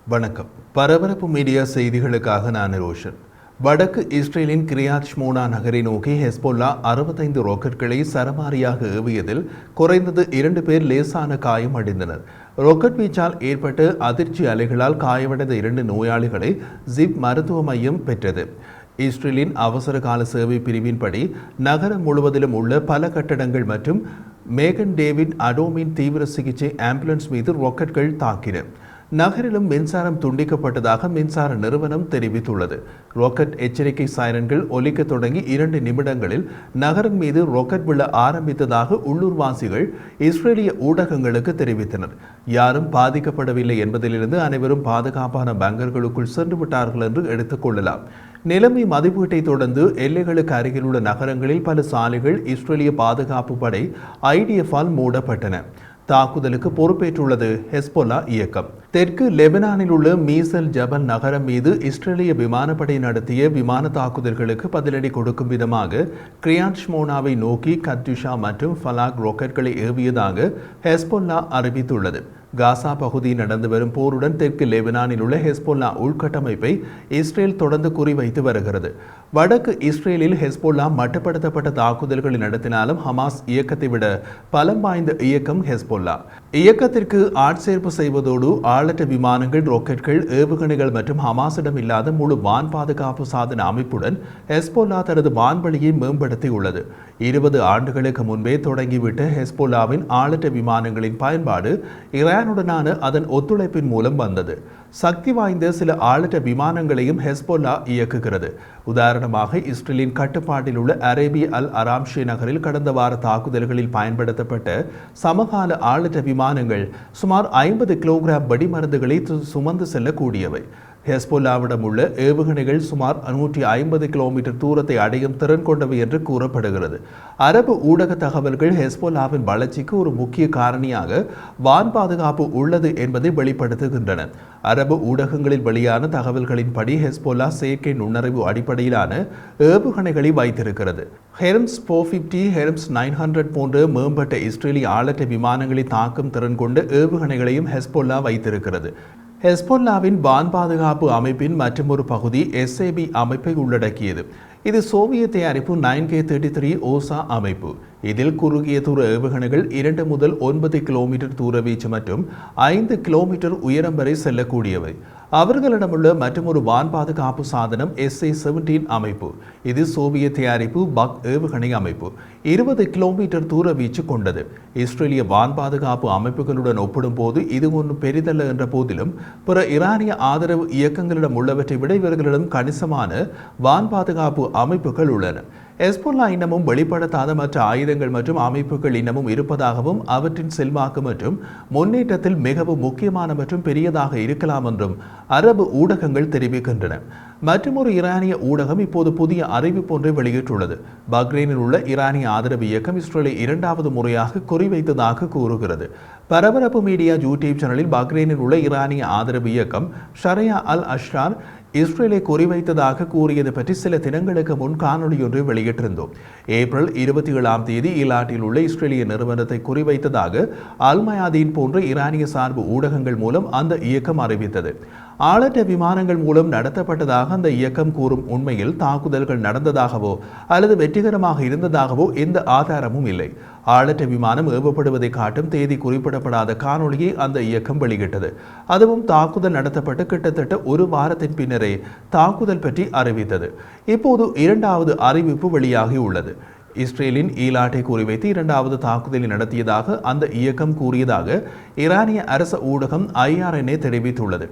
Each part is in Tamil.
வணக்கம். பரபரப்பு மீடியா செய்திகளுக்காக நான் ரோஷன். வடக்கு இஸ்ரேலின் கிரியாத் ஷ்மோனா நகரை நோக்கி ஹெஸ்போல்லா 65 ராக்கெட்களை சரமாரியாக ஏவியதில் குறைந்தது 2 பேர் லேசான காயம் அடைந்தனர். ராக்கெட் வீச்சால் ஏற்பட்ட அதிர்ச்சி அலைகளால் காயமடைந்த 2 நோயாளிகளை ஜிப் மருத்துவ மையம் பெற்றது. இஸ்ரேலின் அவசர கால சேவை பிரிவின்படி நகரம் முழுவதிலும் உள்ள பல கட்டடங்கள் மற்றும் மேகன் டேவிட் அடோமின் தீவிர சிகிச்சை ஆம்புலன்ஸ் மீது ராக்கெட்கள் தாக்கின. நகரிலும் மின்சாரம் துண்டிக்கப்பட்டதாக மின்சார நிறுவனம் தெரிவித்துள்ளது. ராக்கெட் எச்சரிக்கை சைரன்கள் ஒலிக்க தொடங்கி 2 நிமிடங்களில் நகரின் மீது ராக்கெட் விழ ஆரம்பித்ததாக உள்ளூர்வாசிகள் இஸ்ரேலிய ஊடகங்களுக்கு தெரிவித்தனர். யாரும் பாதிக்கப்படவில்லை என்பதிலிருந்து அனைவரும் பாதுகாப்பான பங்கர்களுக்குள் சென்று விட்டார்கள் என்று எடுத்துக் கொள்ளலாம். நிலைமை மதிப்பீட்டை தொடர்ந்து எல்லைகளுக்கு அருகில் உள்ள நகரங்களில் பல சாலைகள் இஸ்ரேலிய பாதுகாப்பு படை IDF-ஆல் மூடப்பட்டன. தாக்குதலுக்கு பொறுப்பேற்றுள்ளது ஹெஸ்போல்லா இயக்கம். தெற்கு லெபனானில் உள்ள மீசல் ஜபல் நகரம் மீது இஸ்ரேலிய விமானப்படை நடத்திய விமான தாக்குதல்களுக்கு பதிலடி கொடுக்கும் விதமாக கிரியாத் ஷ்மோனாவை நோக்கி கத்யூஷா மற்றும் ஃபலாக் ராக்கெட்களை ஏவியதாக ஹெஸ்போல்லா அறிவித்துள்ளது. காசா பகுதியில் நடந்து வரும் போருடன் தெற்கு லெபனானில் உள்ள ஹெஸ்போல்லா உள்கட்டமைப்பை இஸ்ரேல் தொடர்ந்து குறிவைத்து வருகிறது. வடக்கு இஸ்ரேலில் ஹெஸ்போல்லா மட்டுப்படுத்தப்பட்ட தாக்குதல்களை நடத்தினாலும் ஹமாஸ் இயக்கத்தை விட பலம் வாய்ந்த இயக்கம் ஹெஸ்போல்லா. இயக்கத்திற்கு ஆட்சேர்ப்பு செய்வதோடு ஆளற்ற விமானங்கள், ராக்கெட்கள், ஏவுகணைகள் மற்றும் ஹமாஸிடம் இல்லாத முழு வான் பாதுகாப்பு சாதன அமைப்புடன் ஹெஸ்போல்லா தனது வான்வழியை மேம்படுத்தியுள்ளது. 20 ஆண்டுகளுக்கு முன்பே தொடங்கிவிட்ட ஹெஸ்போல்லாவின் ஆளற்ற விமானங்களின் பயன்பாடு ஈரானுடனான அதன் ஒத்துழைப்பின் மூலம் வந்தது. சக்தி வாய்ந்த சில ஆளற்ற விமானங்களையும் ஹெஸ்போல்லா இயக்குகிறது. உதாரணமாக, இஸ்ரேலின் கட்டுப்பாட்டில் உள்ள அரேபிய அல் அராம்ஷே நகரில் கடந்த வார தாக்குதல்களில் பயன்படுத்தப்பட்ட சமகால ஆளற்ற விமானங்கள் சுமார் 50 கிலோகிராம் வெடிமருந்துகளை சுமந்து செல்லக்கூடியவை. ஹெஸ்போல்லாவிடம் உள்ள ஏவுகணைகள் சுமார் 150 கிலோமீட்டர் தூரத்தை அடையும் திறன் கொண்டவை என்று கூறப்படுகிறது. அரபு ஊடக தகவல்கள் ஹெஸ்போல்லாவின் வளர்ச்சிக்கு ஒரு முக்கிய காரணியாக வான் பாதுகாப்பு உள்ளது என்பதை வெளிப்படுத்துகின்றன. அரபு ஊடகங்களில் வெளியான தகவல்களின்படி ஹெஸ்போல்லா செயற்கை நுண்ணறிவு அடிப்படையிலான ஏவுகணைகளை வைத்திருக்கிறது. ஹெர்ம்ஸ் 450, ஹெர்ம்ஸ் 900 போன்ற மேம்பட்ட இஸ்ரேலிய ஆளற்ற விமானங்களை தாக்கும் திறன் கொண்ட ஏவுகணைகளையும் ஹெஸ்போல்லா வைத்திருக்கிறது. ஹெஸ்போல்லாவின் வான் பாதுகாப்பு அமைப்பின் மற்றொரு பகுதி SAB அமைப்பை உள்ளடக்கியது. இது சோவியத் தயாரிப்பு 9K-33 ஓசா அமைப்பு. இதில் குறுகிய தூர ஏவுகணைகள் 2 முதல் 9 கிலோமீட்டர் தூர வீச்சு மற்றும் 5 கிலோமீட்டர் உயரம் வரை செல்லக்கூடியவை. அவர்களிடமுள்ள மற்றொரு வான் பாதுகாப்பு சாதனம் SA-17 அமைப்பு. இது சோவியத் தயாரிப்பு பக் ஏவுகணை அமைப்பு. 20 கிலோமீட்டர் தூர வீச்சு கொண்டது. இஸ்ரேலிய வான் பாதுகாப்பு அமைப்புகளுடன் ஒப்பிடும்போது இது ஒன்றும் பெரிதல்ல என்ற போதிலும் பிற ஈரானிய ஆதரவு இயக்கங்களிடம் உள்ளவற்றை விட இவர்களிடம் கணிசமான வான் பாதுகாப்பு அமைப்புகள் உள்ளன. ஹெஸ்போல்லா இன்னமும் வெளிப்படுத்தாத மற்ற ஆயுதங்கள் மற்றும் அமைப்புகள் இன்னமும் இருப்பதாகவும் அவற்றின் செல்வாக்கு மற்றும் முன்னேற்றத்தில் மிகவும் முக்கியமான மற்றும் பெரியதாக இருக்கலாம் என்றும் அரபு ஊடகங்கள் தெரிவிக்கின்றன. மற்றொரு ஈரானிய ஊடகம் இப்போது புதிய அறிவிப்பு ஒன்றை வெளியிட்டுள்ளது. பஹ்ரைனில் உள்ள ஈரானிய ஆதரவு இயக்கம் இஸ்ரேலை 2வது முறையாக குறிவைத்ததாக கூறுகிறது. பரபரப்பு மீடியா யூடியூப் சேனலில் பஹ்ரைனில் உள்ள ஈரானிய ஆதரவு இயக்கம் ஷரியா அல் அஷ்ரார் இஸ்ரேலை குறிவைத்ததாக கூறியது பற்றி சில தினங்களுக்கு முன் காணொலி ஒன்றை வெளியிட்டிருந்தோம். ஏப்ரல் 27ஆம் தேதி ஈலாட்டில் உள்ள இஸ்ரேலிய நிறுவனத்தை குறிவைத்ததாக அல்-மயாதீன் போன்ற ஈரானிய சார்பு ஊடகங்கள் மூலம் அந்த இயக்கம் அறிவித்தது. ஆளற்ற விமானங்கள் மூலம் நடத்தப்பட்டதாக அந்த இயக்கம் கூறும் உண்மையில் தாக்குதல்கள் நடந்ததாகவோ அல்லது வெற்றிகரமாக இருந்ததாகவோ எந்த ஆதாரமும் இல்லை. ஆளற்ற விமானம் ஏவப்படுவதை காட்டும் தேதி குறிப்பிடப்படாத காணொலியை அந்த இயக்கம் வெளியிட்டது. அதுவும் தாக்குதல் நடத்தப்பட்டு கிட்டத்தட்ட 1 வாரத்தின் பின்னரே தாக்குதல் பற்றி அறிவித்தது. இப்போது 2வது அறிவிப்பு வெளியாகி உள்ளது. இஸ்ரேலின் ஈலாட்டை குறிவைத்து 2வது தாக்குதலை நடத்தியதாக அந்த இயக்கம் கூறியதாக ஈரானிய அரச ஊடகம் IRNA தெரிவித்துள்ளது.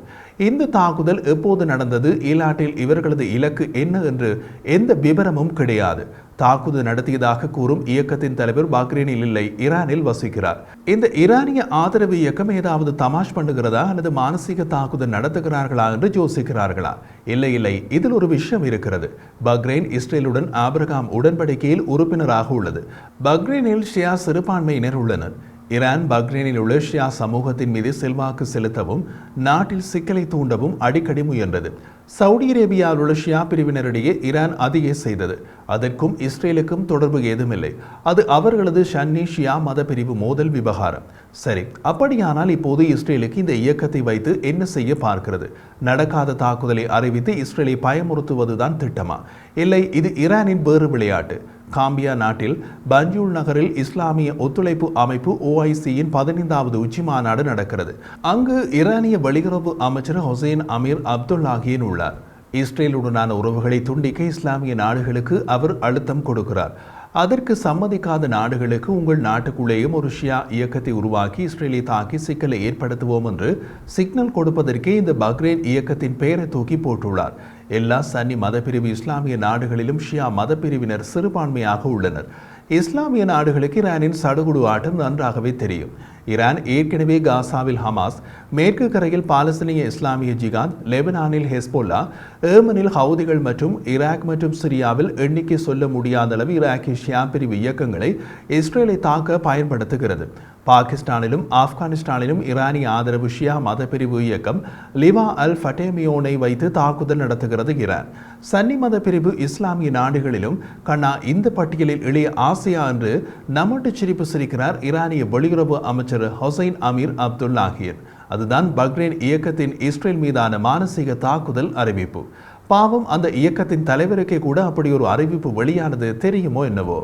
இந்த தாக்குதல் எப்போது நடந்தது, ஈலாட்டில் இவர்களது இலக்கு என்ன என்று எந்த விவரமும் கிடையாது. தாக்குதல் நடத்தியதாக கூறும் இயக்கத்தின் தலைவர் பஹ்ரைனில் இல்லை, ஈரானில் வசிக்கிறார். இந்த ஈரானிய ஆதரவு இயக்கம் ஏதாவது தமாஷ் பண்ணுகிறதா அல்லது மானசீக தாக்குதல் நடத்துகிறார்களா என்று யோசிக்கிறார்களா? இல்லை, இதில் ஒரு விஷயம் இருக்கிறது. பஹ்ரைன் இஸ்ரேலுடன் ஆபிரகாம் உடன்படிக்கையில் உறுப்பினராக உள்ளது. பஹ்ரைனில் ஷியா சிறுபான்மையினர் உள்ளனர். ஈரான் பஹ்ரைனில் உள்ள ஷியா சமூகத்தின் மீது செல்வாக்கு செலுத்தவும் நாட்டில் சிக்கலை தூண்டவும் அடிக்கடி முயன்றது. சவுதி அரேபியாவில் உள்ள ஷியா பிரிவினரிடையே ஈரான் அதையே செய்தது. அதற்கும் இஸ்ரேலுக்கும் தொடர்பு ஏதுமில்லை. அது அவர்களது ஷன்னி ஷியா மத பிரிவு மோதல் விவகாரம். சரி, அப்படியானால் இப்போது இஸ்ரேலுக்கு இந்த இயக்கத்தை வைத்து என்ன செய்ய பார்க்கிறது? நடக்காத தாக்குதலை அறிவித்து இஸ்ரேலை பயமுறுத்துவதுதான் திட்டமா? இல்லை, இது ஈரானின் வேறு விளையாட்டு? காம்பியா நாட்டில் பஞ்சூல் நகரில் இஸ்லாமிய ஒத்துழைப்பு அமைப்பு OICயின் 15வது உச்சி மாநாடு நடக்கிறது. அங்கு ஈரானிய வெளியுறவு அமைச்சர் ஹொசைன் அமீர் அப்துல்லாஹியன் உள்ளார். இஸ்ரேலுடனான உறவுகளை துண்டிக்க இஸ்லாமிய நாடுகளுக்கு அவர் அழுத்தம் கொடுக்கிறார். அதற்கு சம்மதிக்காத நாடுகளுக்கு உங்கள் நாட்டுக்குள்ளேயும் ஒரு ஷியா இயக்கத்தை உருவாக்கி இஸ்ரேலை தாக்கி சிக்கலை ஏற்படுத்துவோம் என்று சிக்னல் கொடுப்பதற்கே இந்த பக்ரைன் இயக்கத்தின் பெயரை தூக்கி போட்டுள்ளார். எல்லா சன்னி மதப்பிரிவு இஸ்லாமிய நாடுகளிலும் ஷியா மதப்பிரிவினர் சிறுபான்மையாக உள்ளனர். இஸ்லாமிய நாடுகளுக்கு ஈரானின் சடுகுடு ஆட்டம் நன்றாகவே தெரியும். ஈரான் ஏற்கனவே காசாவில் ஹமாஸ், மேற்கு கரையில் பாலஸ்தீனிய இஸ்லாமிய ஜிகாத், லெபனானில் ஹெஸ்போல்லா, ஏமனில் ஹவுதிகள் மற்றும் ஈராக் மற்றும் சிரியாவில் எண்ணிக்கை சொல்ல முடியாத அளவு ஈராக்கிய ஷியா பிரிவு இயக்கங்களை இஸ்ரேலை தாக்க பயன்படுத்துகிறது. பாகிஸ்தானிலும் ஆப்கானிஸ்தானிலும் ஈரானிய ஆதரவு ஷியா மதப்பிரிவு இயக்கம் லிவா அல் ஃபட்டேமியோனை வைத்து தாக்குதல் நடத்துகிறது ஈரான். சன்னி மதப்பிரிவு இஸ்லாமிய நாடுகளிலும் கண்ணா இந்த பட்டியலில் இளைய ஆசியா என்று நமட்டு சிரிப்பு சிரிக்கிறார் ஈரானிய வெளியுறவு அமைச்சர் ஹொசைன் அமீர் அப்துல்லாஹியன். அதுதான் பக்ரைன் இயக்கத்தின் இஸ்ரேல் மீதான மானசீக தாக்குதல் அறிவிப்பு. பாவம், அந்த இயக்கத்தின் தலைவருக்கே கூட அப்படி ஒரு அறிவிப்பு வெளியானது தெரியுமோ என்னவோ.